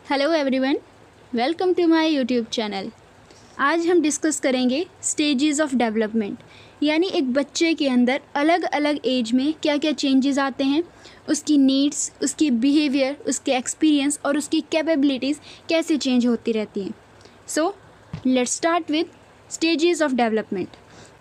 Hello everyone, welcome to my YouTube channel. आज हम discuss करेंगे स्टेजेस ऑफ डेवलपमेंट, यानी एक बच्चे के अंदर अलग अलग एज में क्या क्या चेंजेस आते हैं, उसकी नीड्स, उसकी बिहेवियर, उसके एक्सपीरियंस और उसकी कैपेबिलिटीज़ कैसे चेंज होती रहती हैं। So let's start with stages of development.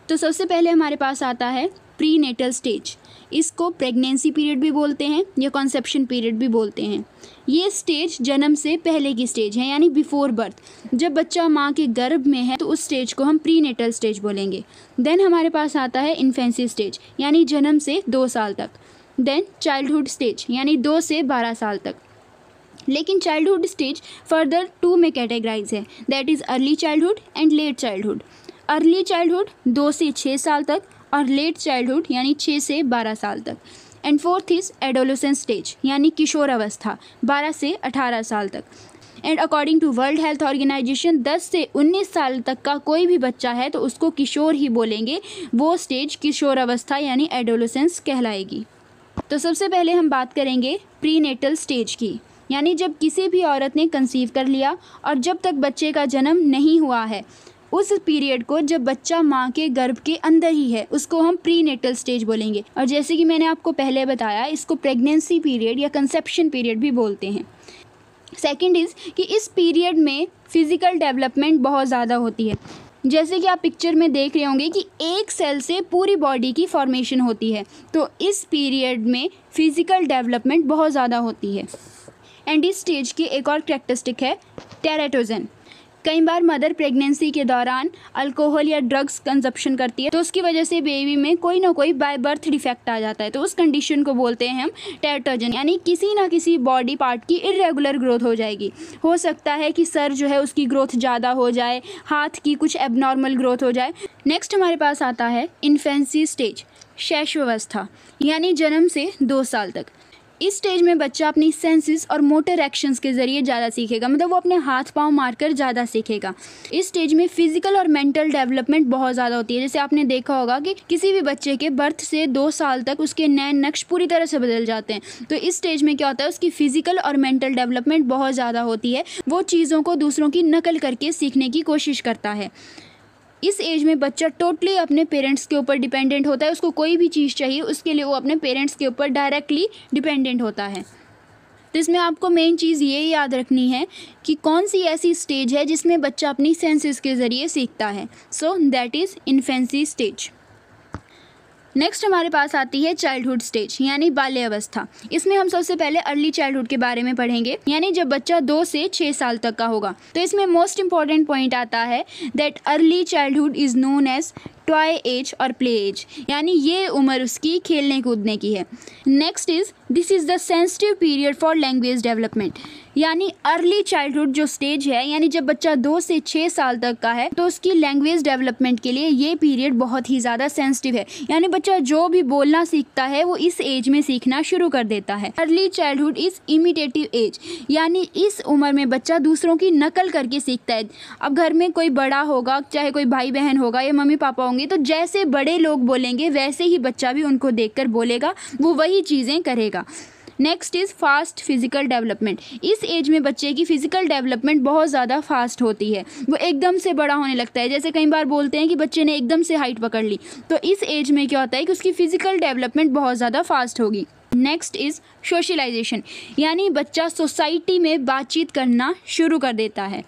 तो सबसे पहले हमारे पास आता है प्री नेटल स्टेज। इसको प्रेगनेंसी पीरियड भी बोलते हैं या कॉन्सेप्शन पीरियड भी बोलते हैं। ये स्टेज जन्म से पहले की स्टेज है, यानी बिफोर बर्थ। जब बच्चा माँ के गर्भ में है तो उस स्टेज को हम प्री नेटल स्टेज बोलेंगे। देन हमारे पास आता है इन्फेंसी स्टेज, यानी जन्म से 2 साल तक। देन चाइल्डहुड स्टेज, यानी 2 से 12 साल तक। लेकिन चाइल्डहुड स्टेज फर्दर 2 में कैटेगराइज है, that is early childhood and let childhood. Early childhood 2 से 6 साल तक और लेट चाइल्डहुड यानी 6 से 12 साल तक। And fourth is adolescent stage, यानी किशोर अवस्था 12 से 18 साल तक। And according to world health organization 10 से 19 साल तक का कोई भी बच्चा है तो उसको किशोर ही बोलेंगे, वो स्टेज किशोर अवस्था यानी एडोलेसेंस कहलाएगी। तो सबसे पहले हम बात करेंगे प्री नेटल स्टेज की, यानी जब किसी भी औरत ने कंसीव कर लिया और जब तक बच्चे का जन्म नहीं हुआ है, उस पीरियड को जब बच्चा माँ के गर्भ के अंदर ही है उसको हम प्री नेटल स्टेज बोलेंगे। और जैसे कि मैंने आपको पहले बताया, इसको प्रेगनेंसी पीरियड या कंसेप्शन पीरियड भी बोलते हैं। सेकंड इज़ कि इस पीरियड में फिज़िकल डेवलपमेंट बहुत ज़्यादा होती है। जैसे कि आप पिक्चर में देख रहे होंगे कि एक सेल से पूरी बॉडी की फॉर्मेशन होती है, तो इस पीरियड में फिज़िकल डेवलपमेंट बहुत ज़्यादा होती है। एंड इस स्टेज की एक और कैरेक्टरिस्टिक है टेराटोजन। कई बार मदर प्रेगनेंसी के दौरान अल्कोहल या ड्रग्स कंजप्शन करती है तो उसकी वजह से बेबी में कोई ना कोई बाय बर्थ डिफेक्ट आ जाता है, तो उस कंडीशन को बोलते हैं हम टेराटोजन, यानी किसी ना किसी बॉडी पार्ट की इरेगुलर ग्रोथ हो जाएगी। हो सकता है कि सर जो है उसकी ग्रोथ ज़्यादा हो जाए, हाथ की कुछ एबनॉर्मल ग्रोथ हो जाए। नेक्स्ट हमारे पास आता है इन्फेंसी स्टेज, शैशवावस्था, यानी जन्म से 2 साल तक। इस स्टेज में बच्चा अपनी सेंसेस और मोटर एक्शंस के ज़रिए ज़्यादा सीखेगा, मतलब वो अपने हाथ पांव मारकर ज़्यादा सीखेगा। इस स्टेज में फिजिकल और मेंटल डेवलपमेंट बहुत ज़्यादा होती है। जैसे आपने देखा होगा कि किसी भी बच्चे के बर्थ से 2 साल तक उसके नैन नक्श पूरी तरह से बदल जाते हैं। तो इस स्टेज में क्या होता है, उसकी फिजिकल और मेंटल डेवलपमेंट बहुत ज़्यादा होती है। वो चीज़ों को दूसरों की नकल करके सीखने की कोशिश करता है। इस एज में बच्चा टोटली अपने पेरेंट्स के ऊपर डिपेंडेंट होता है। उसको कोई भी चीज़ चाहिए उसके लिए वो अपने पेरेंट्स के ऊपर डायरेक्टली डिपेंडेंट होता है। तो इसमें आपको मेन चीज़ ये याद रखनी है कि कौन सी ऐसी स्टेज है जिसमें बच्चा अपनी सेंसेस के ज़रिए सीखता है। So that is infancy stage. Next हमारे पास आती है चाइल्डहुड स्टेज, यानी बाल्य अवस्था। इसमें हम सबसे पहले अर्ली चाइल्डहुड के बारे में पढ़ेंगे, यानी जब बच्चा 2 से 6 साल तक का होगा। तो इसमें मोस्ट इंपॉर्टेंट पॉइंट आता है that early childhood is known as toy age और प्ले एज, यानी ये उम्र उसकी खेलने कूदने की है। Next is this is the sensitive period for language development, यानी अर्ली चाइल्डहुड जो स्टेज है, यानी जब बच्चा 2 से 6 साल तक का है तो उसकी लैंग्वेज डेवलपमेंट के लिए ये पीरियड बहुत ही ज़्यादा सेंसिटिव है। यानी बच्चा जो भी बोलना सीखता है वो इस एज में सीखना शुरू कर देता है। Early childhood is imitative age, यानी इस उम्र में बच्चा दूसरों की नकल करके सीखता है। अब घर में कोई बड़ा होगा, चाहे कोई भाई बहन होगा या मम्मी पापा होंगे, तो जैसे बड़े लोग बोलेंगे वैसे ही बच्चा भी उनको देखकर बोलेगा, वो वही चीज़ें करेगा। Next is fast physical development. इस एज में बच्चे की फिजिकल डेवलपमेंट बहुत ज़्यादा फास्ट होती है, वो एकदम से बड़ा होने लगता है। जैसे कई बार बोलते हैं कि बच्चे ने एकदम से हाइट पकड़ ली, तो इस एज में क्या होता है कि उसकी फिजिकल डेवलपमेंट बहुत ज़्यादा फास्ट होगी। नेक्स्ट इज़ सोशलाइजेशन, यानी बच्चा सोसाइटी में बातचीत करना शुरू कर देता है।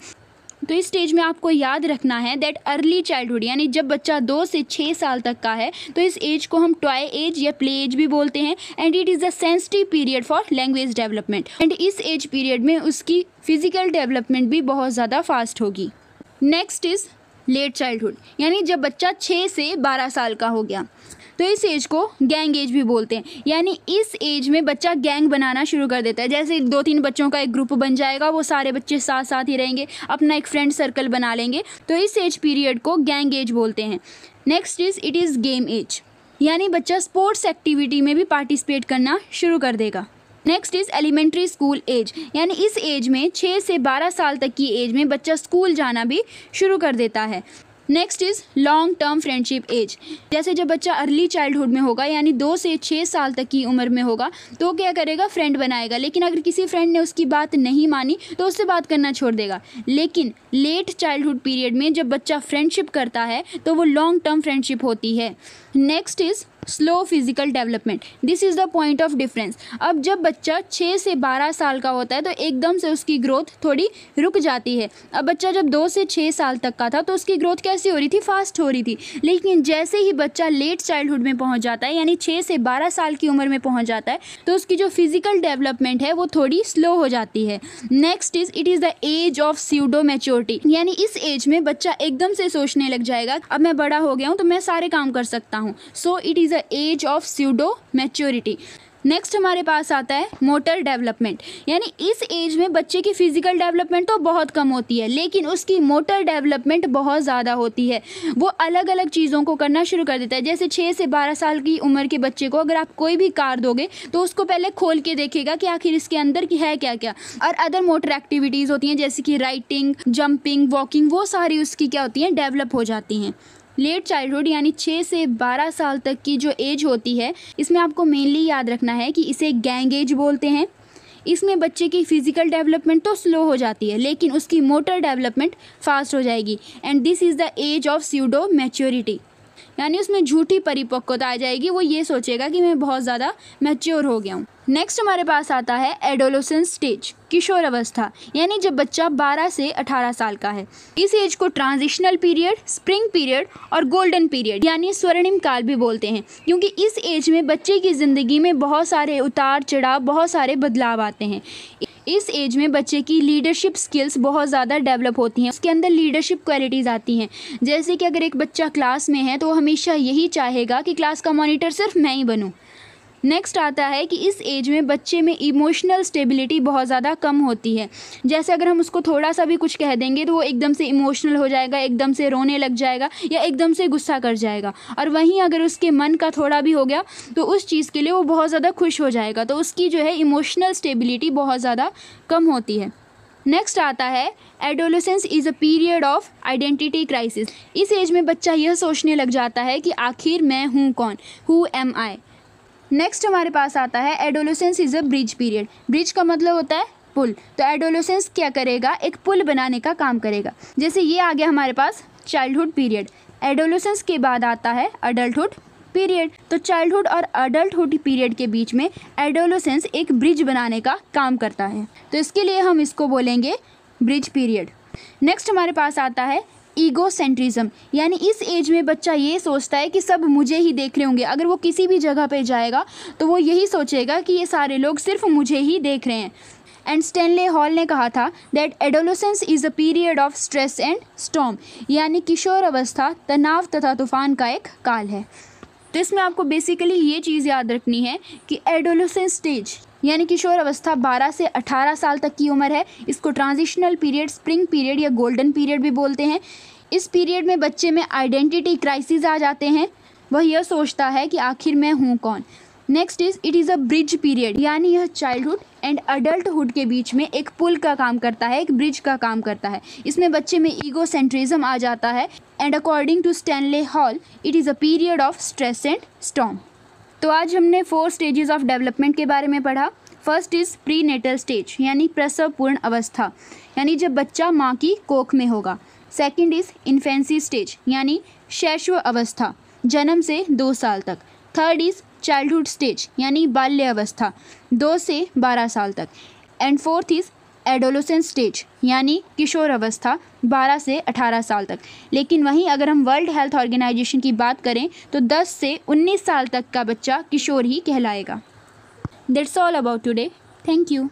तो इस स्टेज में आपको याद रखना है दैट अर्ली चाइल्डहुड, यानी जब बच्चा 2 से 6 साल तक का है तो इस एज को हम टॉय एज या प्ले एज भी बोलते हैं। And it is the sensitive period for language development. And इस एज पीरियड में उसकी फिजिकल डेवलपमेंट भी बहुत ज़्यादा फास्ट होगी। नेक्स्ट इज़ लेट चाइल्डहुड, यानी जब बच्चा 6 से 12 साल का हो गया, तो इस एज को गैंग एज भी बोलते हैं। यानी इस एज में बच्चा गैंग बनाना शुरू कर देता है। जैसे 2-3 बच्चों का एक ग्रुप बन जाएगा, वो सारे बच्चे साथ साथ ही रहेंगे, अपना एक फ्रेंड सर्कल बना लेंगे, तो इस एज पीरियड को गैंग एज बोलते हैं। Next it is game age, यानी बच्चा स्पोर्ट्स एक्टिविटी में भी पार्टिसिपेट करना शुरू कर देगा। Next is elementary school age, यानी इस एज में 6 से 12 साल तक की एज में बच्चा स्कूल जाना भी शुरू कर देता है। Next is long term friendship age. जैसे जब बच्चा अर्ली चाइल्डहुड में होगा यानी 2 से 6 साल तक की उम्र में होगा तो क्या करेगा, फ्रेंड बनाएगा। लेकिन अगर किसी फ्रेंड ने उसकी बात नहीं मानी तो उससे बात करना छोड़ देगा। लेकिन लेट चाइल्डहुड पीरियड में जब बच्चा फ्रेंडशिप करता है तो वो लॉन्ग टर्म फ्रेंडशिप होती है। Next is slow physical development. This is the point of difference. अब जब बच्चा 6 से 12 साल का होता है तो एकदम से उसकी ग्रोथ थोड़ी रुक जाती है। अब बच्चा जब 2 से 6 साल तक का था तो उसकी ग्रोथ कैसी हो रही थी, फास्ट हो रही थी। लेकिन जैसे ही बच्चा लेट चाइल्डहुड में पहुंच जाता है यानी 6 से 12 साल की उम्र में पहुंच जाता है तो उसकी जो फिजिकल डेवलपमेंट है वो थोड़ी स्लो हो जाती है। Next is it is the age of pseudo maturity, यानी इस एज में बच्चा एकदम से सोचने लग जाएगा अब मैं बड़ा हो गया हूँ तो मैं सारे काम कर सकता हूँ। So it is the age of pseudo maturity. Next हमारे पास आता है मोटर डेवलपमेंट, यानी इस एज में बच्चे की फिजिकल डेवलपमेंट तो बहुत कम होती है लेकिन उसकी मोटर डेवलपमेंट बहुत ज़्यादा होती है। वो अलग अलग चीज़ों को करना शुरू कर देता है। जैसे 6 से 12 साल की उम्र के बच्चे को अगर आप कोई भी कार दोगे तो उसको पहले खोल के देखेगा कि आखिर इसके अंदर की है क्या क्या। और अदर मोटर एक्टिविटीज़ होती हैं जैसे कि राइटिंग, जंपिंग, वॉकिंग, वो सारी उसकी क्या होती हैं, डेवलप हो जाती हैं। लेट चाइल्डहुड यानी 6 से 12 साल तक की जो एज होती है इसमें आपको मेनली याद रखना है कि इसे गैंग एज बोलते हैं। इसमें बच्चे की फिजिकल डेवलपमेंट तो स्लो हो जाती है लेकिन उसकी मोटर डेवलपमेंट फास्ट हो जाएगी। And this is the age of pseudo maturity, यानी उसमें झूठी परिपक्वता आ जाएगी। वो ये सोचेगा कि मैं बहुत ज़्यादा मैच्योर हो गया हूँ। नेक्स्ट हमारे पास आता है एडोलेसेंस स्टेज, किशोर अवस्था, यानी जब बच्चा 12 से 18 साल का है। इस एज को ट्रांजिशनल पीरियड, स्प्रिंग पीरियड और गोल्डन पीरियड यानी स्वर्णिम काल भी बोलते हैं, क्योंकि इस एज में बच्चे की ज़िंदगी में बहुत सारे उतार चढ़ाव, बहुत सारे बदलाव आते हैं। इस एज में बच्चे की लीडरशिप स्किल्स बहुत ज़्यादा डेवलप होती हैं, उसके अंदर लीडरशिप क्वालिटीज़ आती हैं। जैसे कि अगर एक बच्चा क्लास में है तो वो हमेशा यही चाहेगा कि क्लास का मॉनिटर सिर्फ मैं ही बनूं। नेक्स्ट आता है कि इस एज में बच्चे में इमोशनल स्टेबिलिटी बहुत ज़्यादा कम होती है। जैसे अगर हम उसको थोड़ा सा भी कुछ कह देंगे तो वो एकदम से इमोशनल हो जाएगा, एकदम से रोने लग जाएगा या एकदम से गुस्सा कर जाएगा। और वहीं अगर उसके मन का थोड़ा भी हो गया तो उस चीज़ के लिए वो बहुत ज़्यादा खुश हो जाएगा। तो उसकी जो है इमोशनल स्टेबिलिटी बहुत ज़्यादा कम होती है। नेक्स्ट आता है adolescence is a period of identity crisis. इस एज में बच्चा यह सोचने लग जाता है कि आखिर मैं हूँ कौन, हु एम आई। नेक्स्ट हमारे पास आता है adolescence is a bridge period. Bridge का मतलब होता है पुल। तो एडोलेसेंस क्या करेगा, एक पुल बनाने का काम करेगा। जैसे ये आ गया हमारे पास चाइल्डहुड पीरियड। एडोलेसेंस के बाद आता है अडल्टहुड पीरियड। तो चाइल्डहुड और अडल्टहुड पीरियड के बीच में एडोलेसेंस एक ब्रिज बनाने का काम करता है, तो इसके लिए हम इसको बोलेंगे ब्रिज पीरियड। नेक्स्ट हमारे पास आता है ईगोसेंट्रिज्म, यानी इस एज में बच्चा ये सोचता है कि सब मुझे ही देख रहे होंगे। अगर वो किसी भी जगह पे जाएगा तो वो यही सोचेगा कि ये सारे लोग सिर्फ मुझे ही देख रहे हैं। एंड स्टैनले हॉल ने कहा था that adolescence is a period of stress and storm, यानी किशोर अवस्था तनाव तथा तूफान का एक काल है। तो इसमें आपको बेसिकली ये चीज़ याद रखनी है कि एडोलेसेंस स्टेज यानी किशोर अवस्था 12 से 18 साल तक की उम्र है। इसको ट्रांजिशनल पीरियड, स्प्रिंग पीरियड या गोल्डन पीरियड भी बोलते हैं। इस पीरियड में बच्चे में आइडेंटिटी क्राइसिस आ जाते हैं। वह यह सोचता है कि आखिर मैं हूँ कौन। Next it is a bridge period, यानी यह चाइल्डहुड एंड अडल्टहुड के बीच में एक पुल का काम करता है, एक ब्रिज का काम करता है। इसमें बच्चे में ईगोसेंट्रिज्म आ जाता है। And according to Stanley Hall it is a period of stress and storm. तो आज हमने 4 स्टेजेस ऑफ डेवलपमेंट के बारे में पढ़ा। First is prenatal stage, यानी प्रसव पूर्ण अवस्था, यानी जब बच्चा माँ की कोख में होगा। सेकंड इज़ इन्फेंसी स्टेज, यानी शैशव अवस्था, जन्म से 2 साल तक। थर्ड इज़ चाइल्डहुड स्टेज, यानी बाल्य अवस्था, 2 से 12 साल तक। And fourth is adolescence stage, यानी किशोर अवस्था, 12 से 18 साल तक। लेकिन वहीं अगर हम वर्ल्ड हेल्थ ऑर्गेनाइजेशन की बात करें तो 10 से 19 साल तक का बच्चा किशोर ही कहलाएगा। That's all about today. Thank you.